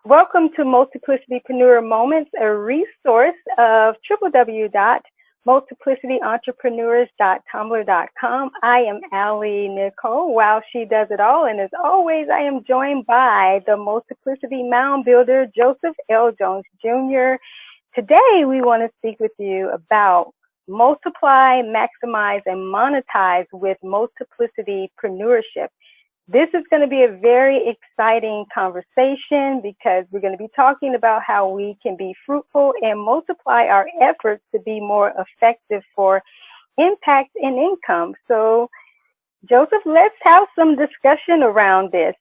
Welcome to Multiplicity-preneurs Moments, a resource of www.multiplicitypreneurs.tumblr.com. I am AliNICOLE WOW, she does it all, and as always, I am joined by the Multiplicity Moundbuilder, Joesph L Jones Jr. Today, we want to speak with you about multiply, maximize, and monetize with multiplicity-preneurship. This is going to be a very exciting conversation because we're going to be talking about how we can be fruitful and multiply our efforts to be more effective for impact and income. So, Joesph, let's have some discussion around this.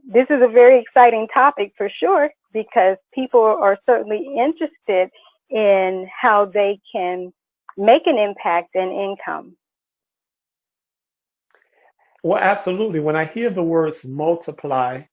This is a very exciting topic for sure because people are certainly interested in how they can make an impact and income. Well, absolutely. When I hear the words multiply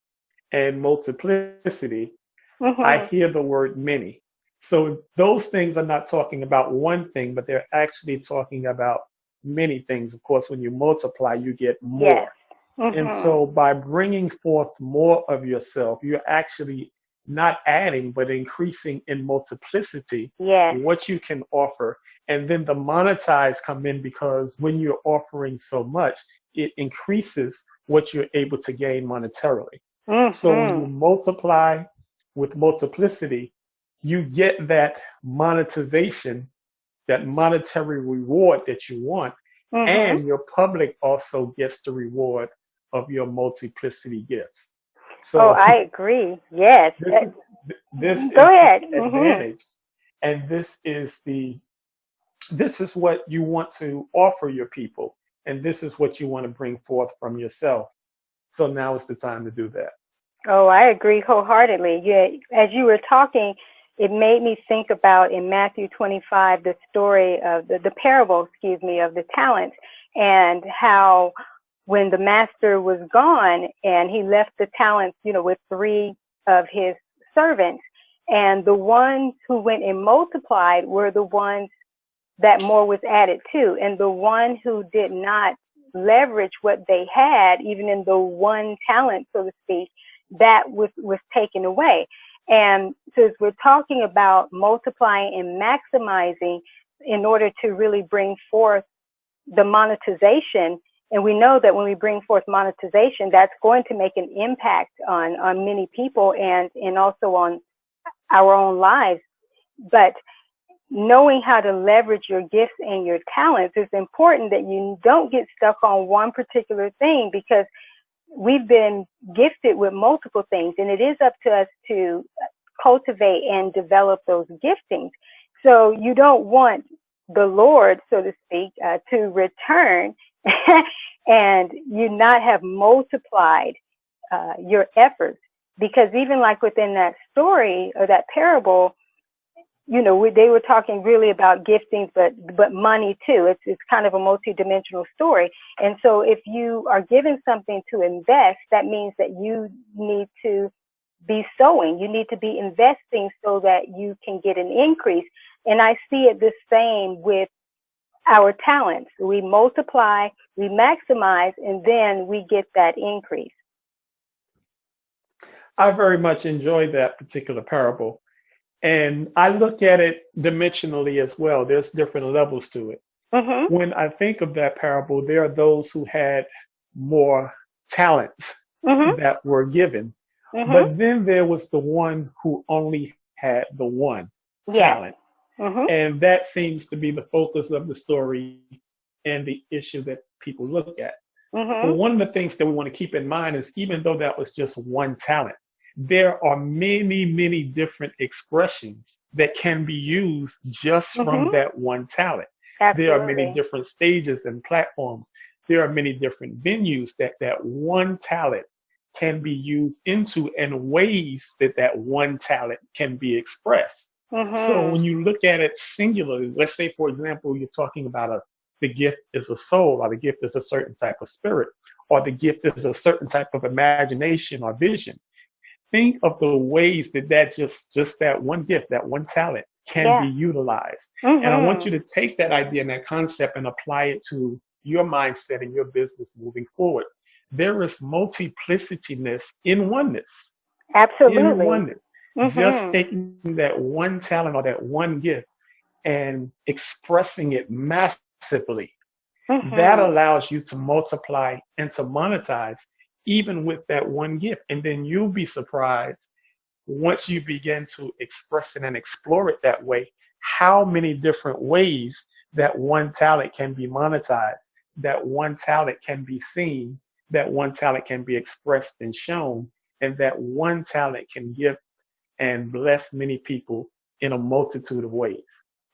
and multiplicity, I hear the word many. So those things are not talking about one thing, but they're actually talking about many things. Of course, when you multiply, you get more. Yes. And so by bringing forth more of yourself, you're actually not adding, but increasing in multiplicity what you can offer. And then the monetize come in because when you're offering so much, it increases what you're able to gain monetarily. So when you multiply with multiplicity, you get that monetization, that monetary reward that you want, and your public also gets the reward of your multiplicity gifts. So I agree. Yes. This is Go ahead. the advantage, and this is what you want to offer your people. And this is what you want to bring forth from yourself. So now is the time to do that. Oh, I agree wholeheartedly. Yeah, as you were talking, it made me think about in Matthew 25, the story of the parable, of the talents, and how when the master was gone and he left the talents, with 3 of his servants, and the ones who went and multiplied were the ones that more was added to. And the one who did not leverage what they had, even in the one talent, so to speak, that was taken away. And so as we're talking about multiplying and maximizing in order to really bring forth the monetization, and we know that when we bring forth monetization, that's going to make an impact on many people and also on our own lives. But knowing how to leverage your gifts and your talents is important, that you don't get stuck on one particular thing, because we've been gifted with multiple things, and it is up to us to cultivate and develop those giftings. So you don't want the Lord, so to speak, to return and you not have multiplied your efforts. Because even like within that story or that parable, they were talking really about giftings, but money too. It's kind of a multi-dimensional story. And so if you are given something to invest, that means that you need to be sowing. You need to be investing so that you can get an increase. And I see it the same with our talents. We multiply, we maximize, and then we get that increase. I very much enjoyed that particular parable. And I look at it dimensionally as well. There's different levels to it. When I think of that parable, there are those who had more talents that were given. But then there was the one who only had the one talent. And that seems to be the focus of the story and the issue that people look at. But one of the things that we want to keep in mind is, even though that was just one talent, there are many, many different expressions that can be used just from that one talent. Absolutely. There are many different stages and platforms. There are many different venues that one talent can be used into, and ways that one talent can be expressed. So when you look at it singularly, let's say, for example, you're talking about the gift is a soul, or the gift is a certain type of spirit, or the gift is a certain type of imagination or vision. Think of the ways that just that one gift, that one talent can be utilized. And I want you to take that idea and that concept and apply it to your mindset and your business moving forward. There is multiplicityness in oneness. in Absolutely. oneness. Just taking that one talent or that one gift and expressing it massively, that allows you to multiply and to monetize even with that one gift. And then you'll be surprised once you begin to express it and explore it that way, how many different ways that one talent can be monetized, that one talent can be seen, that one talent can be expressed and shown, and that one talent can give and bless many people in a multitude of ways.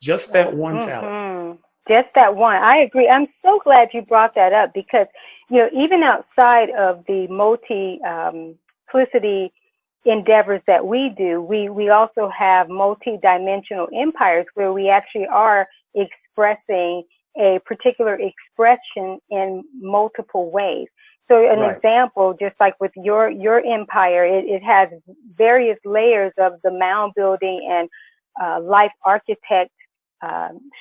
Just that one talent. Just that one. I agree. I'm so glad you brought that up because, even outside of the multiplicity endeavors that we do, we also have multi-dimensional empires where we actually are expressing a particular expression in multiple ways. So an example, just like with your empire, it has various layers of the mound building and life architect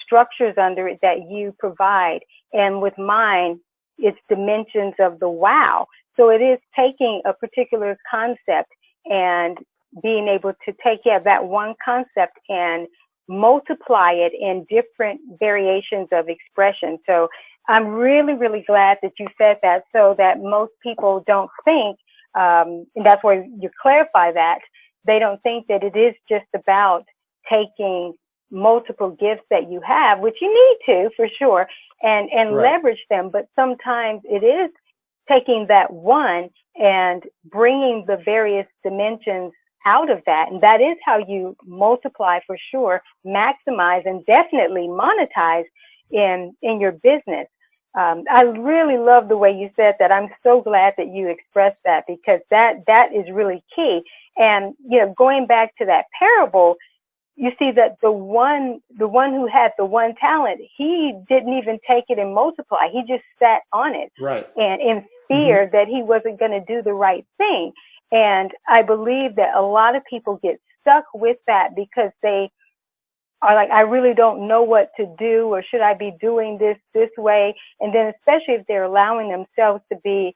structures under it that you provide. And with mine, it's dimensions of the wow. So it is taking a particular concept and being able to take that one concept and multiply it in different variations of expression. So I'm really, really glad that you said that so that most people don't think, and that's why you clarify that, they don't think that it is just about taking multiple gifts that you have, which you need to, for sure, and leverage them. But sometimes it is taking that one and bringing the various dimensions out of that. And that is how you multiply for sure, maximize, and definitely monetize in your business. I really love the way you said that. I'm so glad that you expressed that because that is really key. And, going back to that parable, you see that the one who had the one talent, he didn't even take it and multiply. He just sat on it. Right. And in fear that he wasn't going to do the right thing. And I believe that a lot of people get stuck with that because they are like, I really don't know what to do, or should I be doing this way? And then especially if they're allowing themselves to be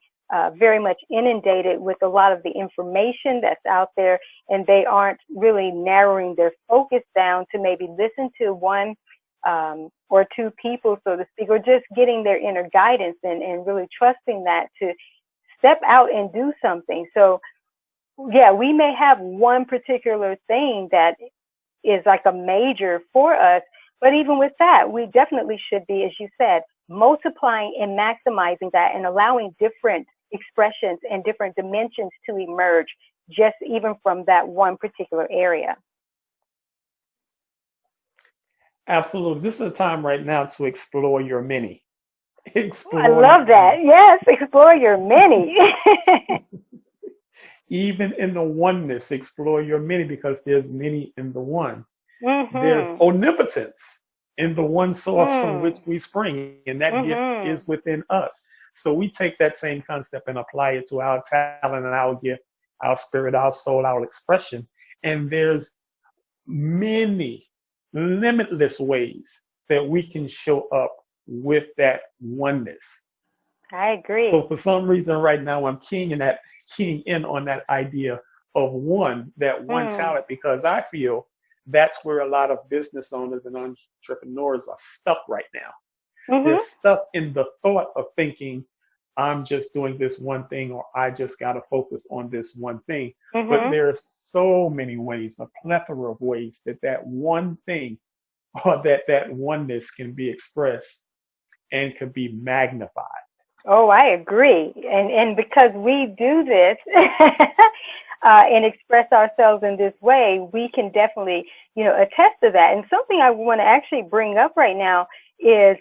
very much inundated with a lot of the information that's out there, and they aren't really narrowing their focus down to maybe listen to one or two people, so to speak, or just getting their inner guidance and really trusting that to step out and do something. So, yeah, we may have one particular thing that is like a major for us, but even with that, we definitely should be, as you said, multiplying and maximizing that and allowing different expressions and different dimensions to emerge just even from that one particular area. Absolutely. This is a time right now to explore your many. I love that. Yes, explore your many. Even in the oneness, explore your many because there's many in the one. There's omnipotence in the one source from which we spring, and that gift is within us. So we take that same concept and apply it to our talent and our gift, our spirit, our soul, our expression. And there's many limitless ways that we can show up with that oneness. I agree. So for some reason right now I'm keying in on that idea of that one talent, because I feel that's where a lot of business owners and entrepreneurs are stuck right now. They're stuck in the thought of thinking, I'm just doing this one thing, or I just got to focus on this one thing. But there are so many ways, a plethora of ways that one thing or that oneness can be expressed and can be magnified. Oh, I agree. And because we do this and express ourselves in this way, we can definitely, attest to that. And something I want to actually bring up right now is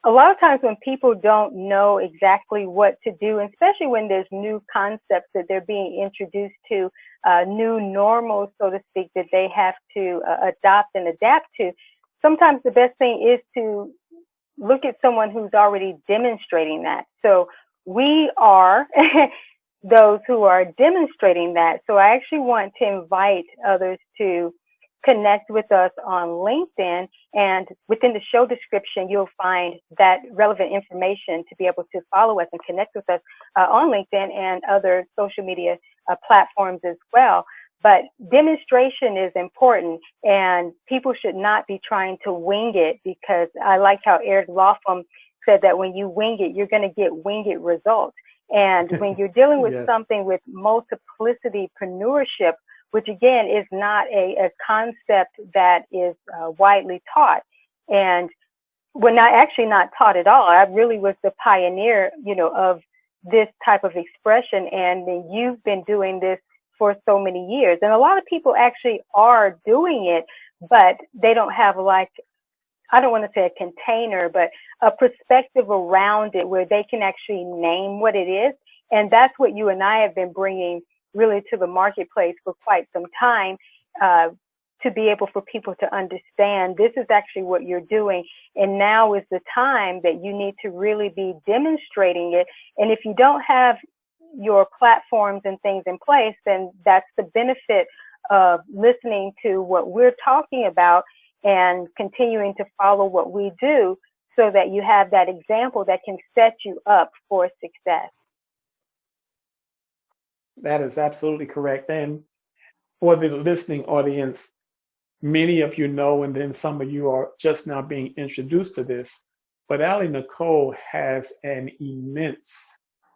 a lot of times when people don't know exactly what to do, especially when there's new concepts that they're being introduced to, new normals, so to speak, that they have to adopt and adapt to, sometimes the best thing is to look at someone who's already demonstrating that. So we are those who are demonstrating that. So I actually want to invite others to connect with us on LinkedIn, and within the show description, you'll find that relevant information to be able to follow us and connect with us on LinkedIn and other social media platforms as well. But demonstration is important, and people should not be trying to wing it, because I like how Eric Lapham said that when you wing it, you're going to get winged results. And when you're dealing with Yes. something with multiplicity-preneurship, which again is not a concept that is widely taught, and well, not taught at all. I really was the pioneer, of this type of expression, and then you've been doing this for so many years. And a lot of people actually are doing it, but they don't have, like, I don't want to say a container, but a perspective around it where they can actually name what it is. And that's what you and I have been bringing really to the marketplace for quite some time, to be able for people to understand this is actually what you're doing. And now is the time that you need to really be demonstrating it. And if you don't have your platforms and things in place, then that's the benefit of listening to what we're talking about and continuing to follow what we do, so that you have that example that can set you up for success. That is absolutely correct. And for the listening audience, many of you know, and then some of you are just now being introduced to this, but AliNICOLE has an immense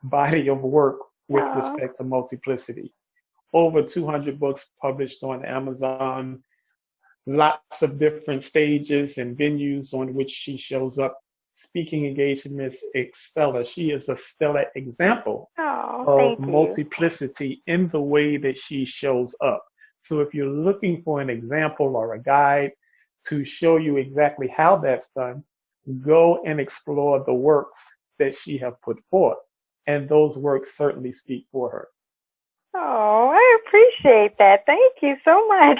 body of work with respect to multiplicity. Over 200 books published on Amazon, lots of different stages and venues on which she shows up. Speaking engagements, etc. She is a stellar example of multiplicity in the way that she shows up. So if you're looking for an example or a guide to show you exactly how that's done, go and explore the works that she has put forth. And those works certainly speak for her. Oh, I appreciate that. Thank you so much.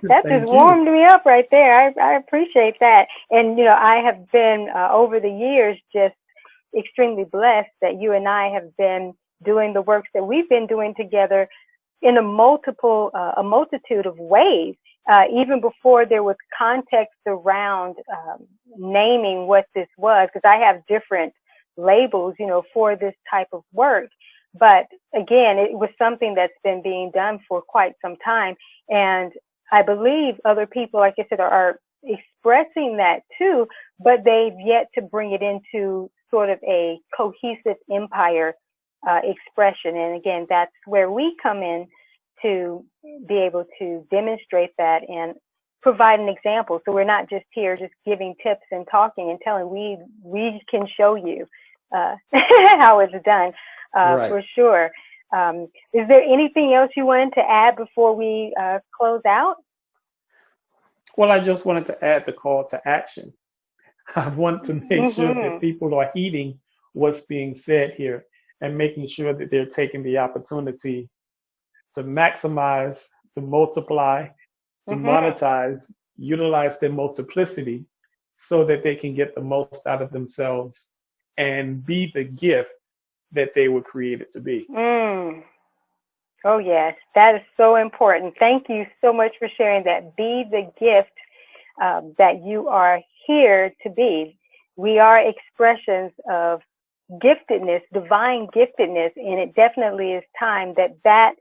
That just warmed me up right there. I appreciate that. And, I have been, over the years, just extremely blessed that you and I have been doing the works that we've been doing together in a multitude of ways, even before there was context around naming what this was, because I have different labels, for this type of work. But again, it was something that's been being done for quite some time. And I believe other people, like I said, are expressing that too, but they've yet to bring it into sort of a cohesive empire expression. And again, that's where we come in to be able to demonstrate that and provide an example. So we're not just here just giving tips and talking and telling. We can show you how it's done. Right. For sure. Is there anything else you wanted to add before we close out? Well, I just wanted to add the call to action. I want to make sure that people are heeding what's being said here and making sure that they're taking the opportunity to maximize, to multiply, to monetize, utilize their multiplicity so that they can get the most out of themselves and be the gift that they were created to be. Oh, yes, that is so important. Thank you so much for sharing that. Be the gift that you are here to be. We are expressions of giftedness, divine giftedness, and it definitely is time that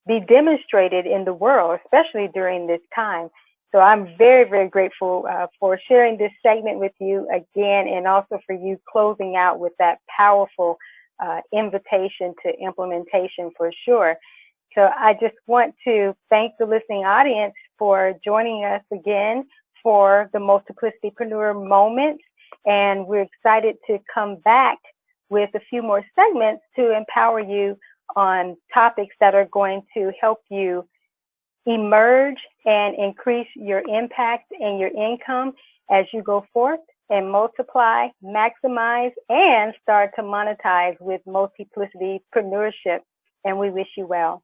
be demonstrated in the world, especially during this time. So I'm very, very grateful for sharing this segment with you again, and also for you closing out with that powerful invitation to implementation for sure. So I just want to thank the listening audience for joining us again for the Multiplicity-preneur Moments. And we're excited to come back with a few more segments to empower you on topics that are going to help you emerge and increase your impact and your income as you go forth and multiply, maximize, and start to monetize with multiplicity-preneurship. And we wish you well.